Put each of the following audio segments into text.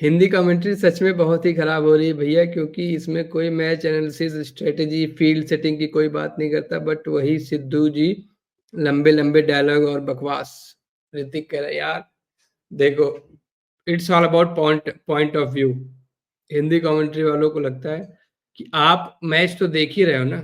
Hindi commentary सच में बहुत ही खराब हो रही है भैया, क्योंकि इसमें कोई match analysis, strategy, field setting की कोई बात नहीं करता, बट वही सिद्धू जी लंबे लंबे डायलॉग और बकवास। ऋतिक कह रहा है यार, देखो, it's all about point point of view. Hindi commentary वालों को लगता है कि आप मैच तो देख ही रहे हो ना,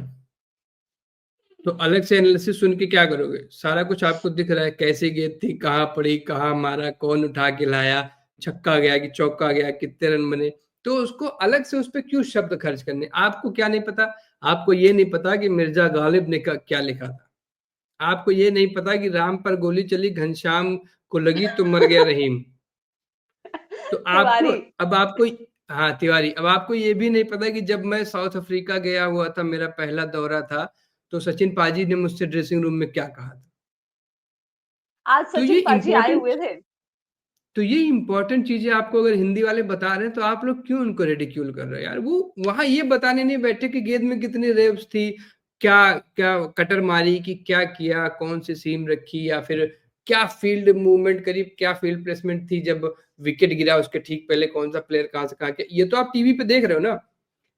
तो अलग से एनालिसिस सुन के क्या करोगे? सारा कुछ आपको दिख रहा है, कैसी गेंद थी, कहाँ पड़ी, कहाँ मारा, कौन उठा के लाया, छक्का गया कि चौका गया, कितने रन बने। तो उसको अलग से उस पर क्यों शब्द खर्च करने? आपको क्या नहीं पता? आपको ये नहीं पता कि मिर्जा गालिब ने क्या लिखा था? आपको ये नहीं पता कि राम पर गोली चली, घनश्याम को लगी तो मर गया रहीम। तो आपको, तिवारी। अब आपको, हाँ तिवारी, अब आपको ये भी नहीं पता कि जब मैं साउथ अफ्रीका गया हुआ था, मेरा पहला दौरा था, तो सचिन पाजी ने मुझसे ड्रेसिंग रूम में क्या कहा था। आज तो ये सचिन पाजी आए इम्पोर्टेंट हुए थे। तो ये इंपॉर्टेंट चीजें आपको अगर हिंदी वाले बता रहे हैं, तो आप लोग क्यों उनको रेडिक्यूल कर रहे हो यार? वो वहां ये बताने नहीं बैठे कि गेंद में कितनी रेव्स थी, क्या क्या कटर मारी, कि क्या किया, कौन सी सीम रखी, या फिर क्या फील्ड मूवमेंट करी, क्या फील्ड प्लेसमेंट थी जब विकेट गिरा उसके ठीक पहले, कौन सा प्लेयर कहाँ से कहाँ किया। ये तो आप टीवी पे देख रहे हो ना।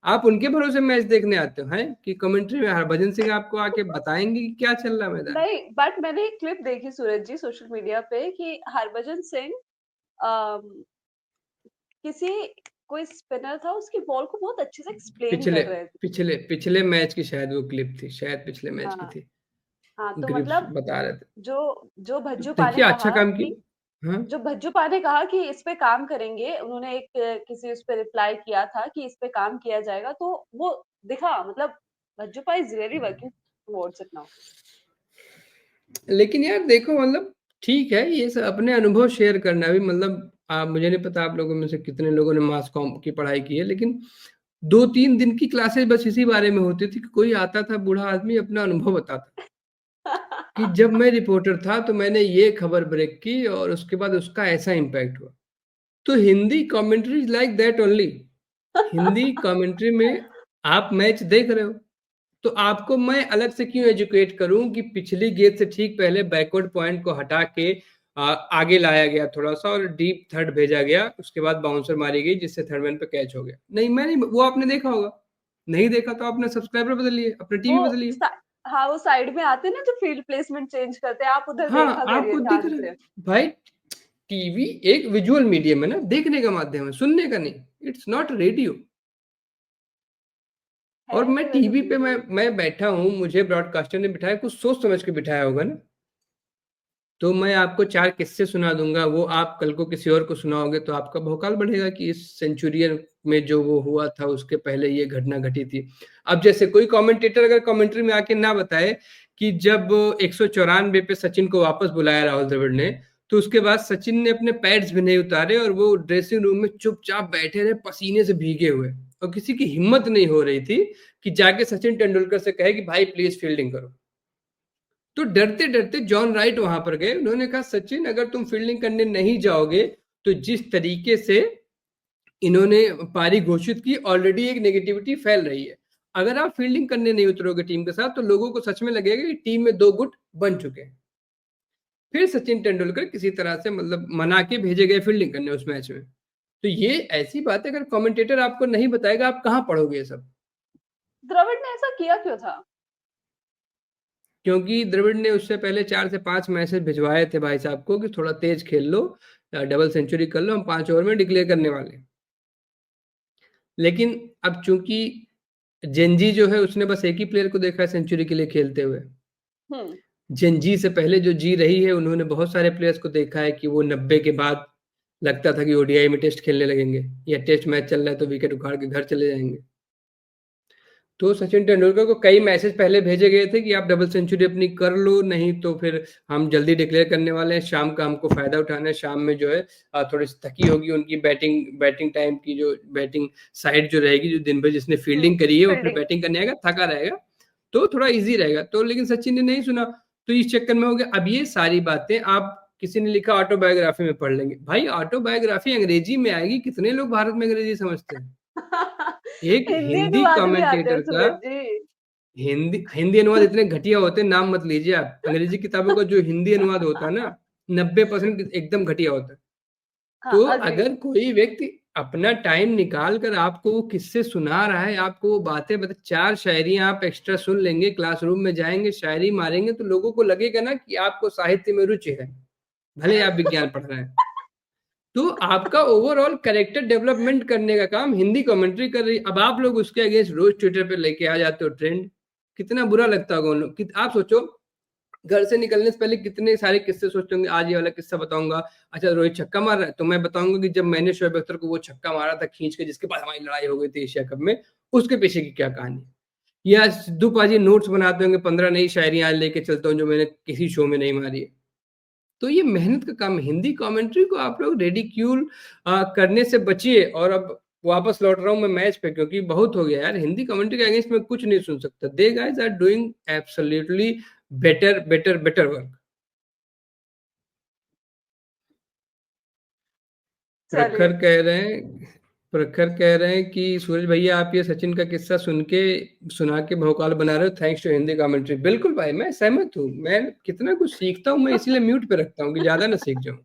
आप उनके भरोसे मैच देखने आते हो हैं कि कमेंट्री में हरभजन सिंह आपको आके बताएंगे कि क्या चल रहा है मैदान। नहीं, बट मैंने एक क्लिप देखी सूरज जी सोशल मीडिया पे कि हरभजन सिंह अम, किसी कोई स्पिनर था, उसकी बॉल को बहुत अच्छे से एक्सप्लेन पिछले कर रहे थे। पिछले पिछले मैच की शायद वो क्लिप थी, शायद पिछले मैच की हाँ। थी। हाँ, तो ग्रिप्स मतलब बता रहे थे। जो जो भज्जू पा ने देखिए अच्छा कहा काम कि किया। हाँ, जो भज्जू पा ने कहा कि इस पे काम करेंगे, उन्होंने एक किसी उस पे रिप्लाई किया था कि इस पे काम किया जाएगा, तो वो दिखा, मतलब भज्जू पा is really working towards it now. लेकिन यार देखो, मतलब ठीक है, ये सब अपने अनुभव शेयर करना भी, मतलब आप, मुझे नहीं पता आप लोगों में से कितने लोगों ने मास कॉम की पढ़ाई की है, लेकिन 2-3 दिन की क्लासेस बस इसी बारे में होती थी कि कोई आता था बूढ़ा आदमी, अपना अनुभव बताता कि जब मैं रिपोर्टर था तो मैंने ये खबर ब्रेक की और उसके बाद उसका ऐसा इम्पैक्ट हुआ। तो Hindi commentary like that only. Hindi commentary में आप मैच देख रहे हो, तो आपको मैं अलग से क्यों एजुकेट करूं कि पिछली गेंद से ठीक पहले बैकवर्ड पॉइंट को हटा के आगे लाया गया थोड़ा सा और डीप थर्ड भेजा गया, उसके बाद बाउंसर मारी गई जिससे थर्ड मैन पे कैच हो गया। नहीं, मैं नहीं, वो आपने देखा होगा। नहीं देखा तो आपने सब्सक्राइबर बदलिए, अपना टीवी वो बदलिए। सा, हाँ, वो साइड में आते हैं ना जो फील्ड प्लेसमेंट चेंज करते हैं, आप उधर हाँ, देखा करिए आपको दिख ध्यान रहा है से। भाई, टीवी एक विजुअल मीडियम है ना, देखने का माध्यम है, सुनने का नहीं। It's not radio. और है मैं वैसे टीवी पे मैं बिल्कुल। मैं बैठा हूँ, मुझे ब्रॉडकास्टर ने बिठाया, कुछ सोच समझ के बिठाया होगा ना। तो मैं आपको 4 किस्से सुना दूंगा, वो आप कल को किसी और को सुनाओगे तो आपका भौकाल बढ़ेगा कि इस सेंचुरियन में जो वो हुआ था उसके पहले ये घटना घटी थी। अब जैसे कोई कमेंटेटर अगर कमेंट्री में आके ना बताए कि जब 194 पे सचिन को वापस बुलाया राहुल द्रविड़ ने, तो उसके बाद सचिन ने अपने पैड्स भी नहीं उतारे और वो ड्रेसिंग रूम में चुपचाप बैठे रहे, पसीने से भीगे हुए, और किसी की हिम्मत नहीं हो रही थी कि जाके सचिन तेंदुलकर से कहे कि भाई प्लीज फील्डिंग करो। तो डरते डरते जॉन राइट वहां पर गए, उन्होंने कहा सचिन अगर तुम फील्डिंग करने नहीं जाओगे, तो जिस तरीके से इन्होंने पारी घोषित की, ऑलरेडी एक नेगेटिविटी फैल रही है। अगर आप फील्डिंग करने नहीं उतरोगे टीम के साथ, तो लोगों को सच में लगेगा कि टीम में 2 गुट बन चुके हैं। फिर सचिन तेंदुलकर किसी तरह से मतलब मना के भेजे गए फील्डिंग करने उस मैच में। तो ये ऐसी बात है, अगर कमेंटेटर आपको नहीं बताएगा, आप कहाँ पढ़ोगे ये सब? द्रविड़ ने ऐसा किया क्यों था? क्योंकि द्रविड़ ने उससे पहले 4 से 5 मैसेज भिजवाए थे भाई साहब को कि थोड़ा तेज खेल लो, डबल सेंचुरी कर लो, हम 5 ओवर में डिक्लेयर करने वाले हैं। लेकिन अब चूंकि जेनजी जो है उसने बस एक ही प्लेयर को देखा है सेंचुरी के लिए खेलते हुए। हम्म। जेनजी से पहले जो जी रही है, उन्होंने बहुत सारे प्लेयर्स को देखा है कि वो 90 के बाद लगता था कि ओडीआई में टेस्ट खेलने लगेंगे, या टेस्ट मैच चल रहा है तो विकेट उखाड़ के घर चले जाएंगे। तो सचिन तेंदुलकर को कई मैसेज पहले भेजे गए थे कि आप डबल सेंचुरी अपनी कर लो, नहीं तो फिर हम जल्दी डिक्लेयर करने वाले हैं, शाम का हमको फायदा उठाना है, शाम में जो है थोड़ी सी थकी होगी उनकी बैटिंग बैटिंग टाइम की, जो बैटिंग साइड जो रहेगी, जो दिन भर जिसने फील्डिंग करी है वो फिर फील्डिंग। बैटिंग करने आएगा, थका रहेगा, तो थोड़ा ईजी रहेगा। तो लेकिन सचिन ने नहीं सुना, तो इस चक्कर में हो गया। अब ये सारी बातें आप, किसी ने लिखा ऑटोबायोग्राफी में पढ़ लेंगे, भाई ऑटोबायोग्राफी अंग्रेजी में आएगी, कितने लोग भारत में अंग्रेजी समझते हैं? एक हिंदी हिंदी अनुवाद भी आते हैं कमेंटेटर का, सूरज जी। हिंदी हिंदी अनुवाद इतने घटिया होते हैं, नाम मत लीजिए आप। अंग्रेजी किताबों का जो हिंदी अनुवाद होता है ना, 90% एकदम घटिया होता है। हाँ, तो अग्री। अगर कोई व्यक्ति अपना टाइम निकाल कर आपको वो किससे सुना रहा है, आपको वो बातें बता, 4 शायरियां आप एक्स्ट्रा सुन लेंगे, क्लासरूम में जाएंगे शायरी मारेंगे तो लोगों को लगेगा ना कि आपको साहित्य में रुचि है, भले आप विज्ञान पढ़ रहे हैं। तो आपका ओवरऑल कैरेक्टर डेवलपमेंट करने का काम हिंदी कमेंट्री कर रही। अब आप लोग उसके अगेंस्ट रोज ट्विटर पे लेके आ जाते हो ट्रेंड, कितना बुरा लगता होगा उन लोग। आप सोचो, घर से निकलने से पहले कितने सारे किस्से सोचते होंगे, आज ये वाला किस्सा बताऊंगा, अच्छा रोहित छक्का मार रहा है तो मैं बताऊंगा कि जब मैंने शोएब अख्तर को वो छक्का मारा था खींच के, जिसके बाद हमारी लड़ाई हो गई थी एशिया कप में, उसके पीछे की क्या कहानी। या सिद्धू पाजी नोट्स बनाते होंगे, 15 नई शायरियां आज लेके चलता हूँ जो मैंने किसी शो में नहीं मारी है। तो ये मेहनत का काम है। हिंदी कमेंट्री को आप लोग रेडिक्यूल करने से बचिए। और अब वापस लौट रहा हूं मैं मैच पे, क्योंकि बहुत हो गया यार, हिंदी कमेंट्री के अगेंस्ट में कुछ नहीं सुन सकता। The guys are doing absolutely better better better work. चलिए। प्रखर कह रहे हैं कि सूरज भैया आप ये सचिन का किस्सा सुना के भौकाल बना रहे हो, थैंक्स टू हिंदी कमेंट्री। बिल्कुल भाई, मैं सहमत हूँ। मैं कितना कुछ सीखता हूँ, मैं इसीलिए म्यूट पे रखता हूँ कि ज्यादा ना सीख जाऊं।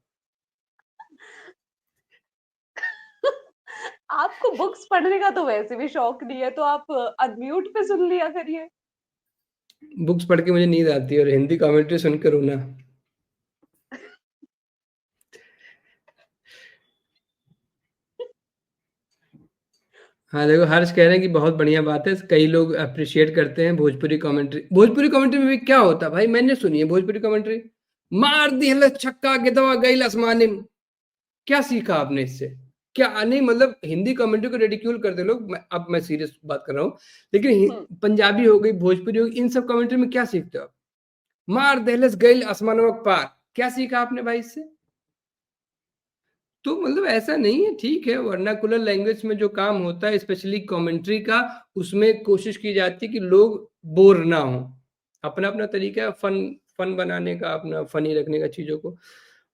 आपको बुक्स पढ़ने का तो वैसे भी शौक नहीं है, तो आप अनम्यूट पे सुन लिया करिए। बुक्स पढ़ के मुझे नींद आती है और हिंदी कमेंट्री सुनकर रोना। हाँ देखो, हर्ष कह रहे हैं कि बहुत बढ़िया बात है, कई लोग अप्रिशिएट करते हैं भोजपुरी कमेंट्री। भोजपुरी कमेंट्री में भी क्या होता है भाई, मैंने सुनी है भोजपुरी कमेंट्री। मार दी हल छक्का गिदवा गई आसमानी में। क्या सीखा आपने इससे? क्या नहीं, मतलब हिंदी कमेंट्री को रेडिक्यूल करते लोग। अब मैं सीरियस बात कर रहा हूँ, लेकिन पंजाबी हो गई, भोजपुरी हो गई, इन सब कमेंट्री में क्या सीखते हो आप? मार दहलस गई आसमानों पार, क्या सीखा आपने भाई इससे? तो मतलब ऐसा नहीं है, ठीक है, वर्नाकुलर लैंग्वेज में जो काम होता है स्पेशली कमेंट्री का, उसमें कोशिश की जाती है कि लोग बोर ना हो। अपना अपना तरीका है फन फन बनाने का, अपना फनी रखने का चीजों को।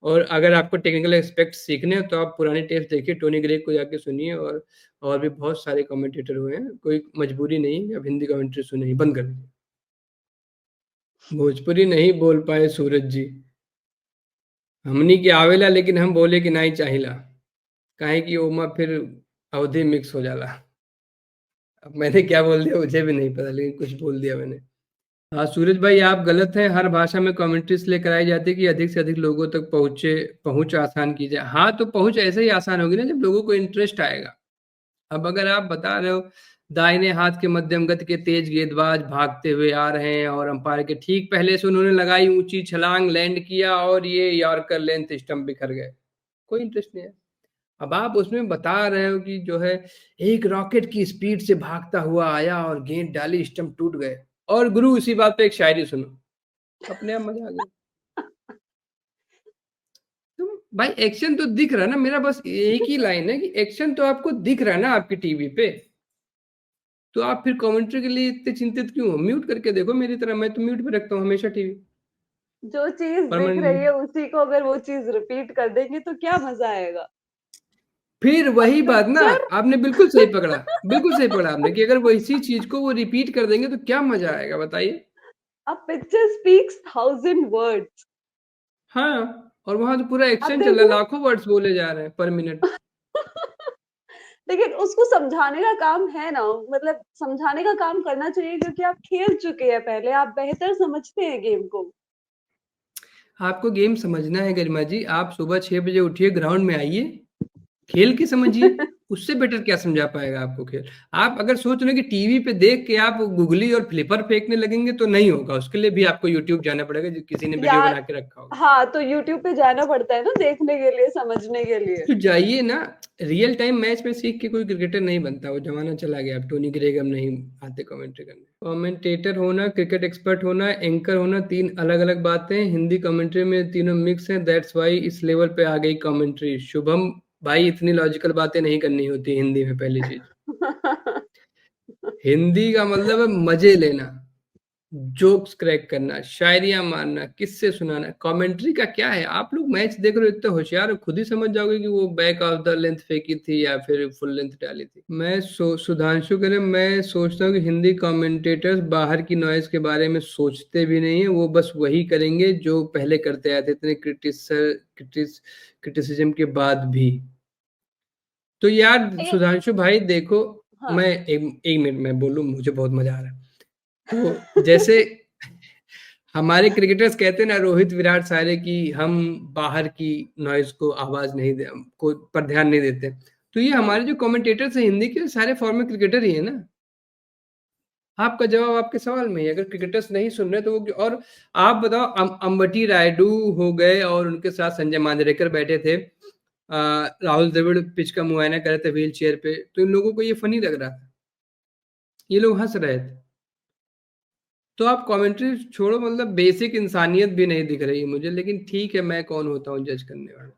और अगर आपको टेक्निकल एस्पेक्ट सीखने हैं तो आप पुराने टेप्स देखिए, टोनी ग्रेग को जाके सुनिए। और भी बहुत सारे कमेंटेटर हुए हैं, कोई मजबूरी नहीं है अब हिंदी कमेंट्री सुने ही बंद कर दीजिए। भोजपुरी नहीं बोल पाए सूरज जी, हमनी के आवेला लेकिन हम बोले कि नहीं चाहिला, काहे कि ओमा फिर अवधि मिक्स हो जाला। अब मैंने क्या बोल दिया मुझे भी नहीं पता, लेकिन कुछ बोल दिया मैंने। हाँ सूरज भाई, आप गलत हैं। हर भाषा में कमेंट्री इसलिए कराई जाती है कि अधिक से अधिक लोगों तक पहुंच आसान की जाए। हाँ, तो पहुंच ऐसे ही आसान होगी ना जब लोगों को इंटरेस्ट आएगा। अब अगर आप बता रहे हो दाहिने हाथ के मध्यम गति के तेज गेंदबाज भागते हुए आ रहे हैं और अंपायर के ठीक पहले से उन्होंने लगाई ऊंची छलांग, लैंड किया और ये यॉर्कर लेंथ स्टंप बिखर गए, कोई इंटरेस्ट नहीं है। अब आप उसमें बता रहे हो कि जो है एक रॉकेट की स्पीड से भागता हुआ आया और गेंद डाली, स्टंप टूट गए। और गुरु इसी बात पे एक शायरी सुनो, अपने आप मजा आ गया। तो भाई एक्शन तो दिख रहा है ना, मेरा बस एक ही लाइन है कि एक्शन तो आपको दिख रहा है ना आपकी टीवी पे, तो आप फिर कमेंट्री के लिए इतने चिंतित क्यों हो? म्यूट करके देखो मेरी तरह, मैं तो म्यूट पे रखता हूँ हमेशा टीवी, जो चीज दिख परमानेंट रही म्यूट। है उसी को अगर वो चीज रिपीट कर देंगे तो क्या मजा आएगा। फिर अब वही बात ना, पिक्चर आपने बिल्कुल सही पकड़ा, बिल्कुल सही पकड़ा आपने, कि अगर वैसी चीज को वो रिपीट कर देंगे तो क्या मजा आएगा बताइए। अब पिक्चर स्पीक्स 1000 वर्ड्स। हाँ, और वहां तो पूरा अब एक्शन चल रहा है, देखिए लाखों वर्ड्स बोले जा रहे हैं पर मिनट। लेकिन उसको समझाने का काम है ना, मतलब समझाने का काम करना चाहिए क्योंकि आप खेल चुके हैं पहले, आप बेहतर समझते हैं गेम को। आपको गेम समझना है गरिमा जी, आप सुबह 6 बजे उठिए, ग्राउंड में आइए, खेल के समझिए। उससे बेटर क्या समझा पाएगा आपको खेल? आप अगर सोच रहे हो कि टीवी पे देख के आप गुगली और फ्लिपर फेंकने लगेंगे तो नहीं होगा, उसके लिए भी आपको यूट्यूब जाना पड़ेगा, जो किसी ने वीडियो यार बना के रखा होगा। हाँ, तो यूट्यूब पे जाना पड़ता है ना देखने के लिए, समझने के लिए। तो जाइए ना, रियल टाइम मैच में सीख के कोई क्रिकेटर नहीं बनता, वो जमाना चला गया। अब टोनी ग्रेग अब नहीं आते कमेंट्री करने। कमेंटेटर होना, क्रिकेट एक्सपर्ट होना, एंकर होना, तीन अलग अलग बातें हैं। हिंदी कमेंट्री में तीनों मिक्स हैं, दैट्स वाई इस लेवल पे आ गई कमेंट्री। शुभम भाई, इतनी लॉजिकल बातें नहीं करनी होती हिंदी में, पहली चीज। हिंदी का मतलब है मजे लेना, जोक्स क्रैक करना, शायरियां मारना, किससे सुनाना। कमेंट्री का क्या है? आप लोग मैच देख रहे हो, इतने होशियार हो, खुद ही समझ जाओगे कि वो बैक ऑफ द लेंथ फेंकी थी या फिर फुल लेंथ डाली थी। सुधांशु करें, मैं सोचता हूँ कि हिंदी कमेंटेटर्स बाहर की नॉइज के बारे में सोचते भी नहीं है, वो बस वही करेंगे जो पहले करते आए थे, इतने क्रिटिसिज्म के बाद भी। तो यार लेकिन सुधांशु भाई देखो, हाँ। मैं एक मिनट में बोलूँ, मुझे बहुत मजा आ रहा है। तो जैसे हमारे क्रिकेटर्स कहते हैं ना, रोहित विराट सारे, कि हम बाहर की नॉइज को आवाज नहीं दे को पर ध्यान नहीं देते। तो ये हुँ, हमारे जो कमेंटेटर्स हैं हिंदी के, सारे फॉर्मर क्रिकेटर ही है ना। आपका जवाब आपके सवाल में ही है। अगर क्रिकेटर्स नहीं सुन रहे तो वो और आप बताओ, अंबटी रायडू हो गए और उनके साथ संजय मांजरेकर बैठे थे, राहुल द्रविड़ पिच का मुआयना कर रहे थे व्हील चेयर पे, तो इन लोगों को ये फनी लग रहा था, ये लोग हंस रहे थे। तो आप कमेंट्री छोड़ो, मतलब बेसिक इंसानियत भी नहीं दिख रही है मुझे, लेकिन ठीक है, मैं कौन होता हूँ जज करने वाला।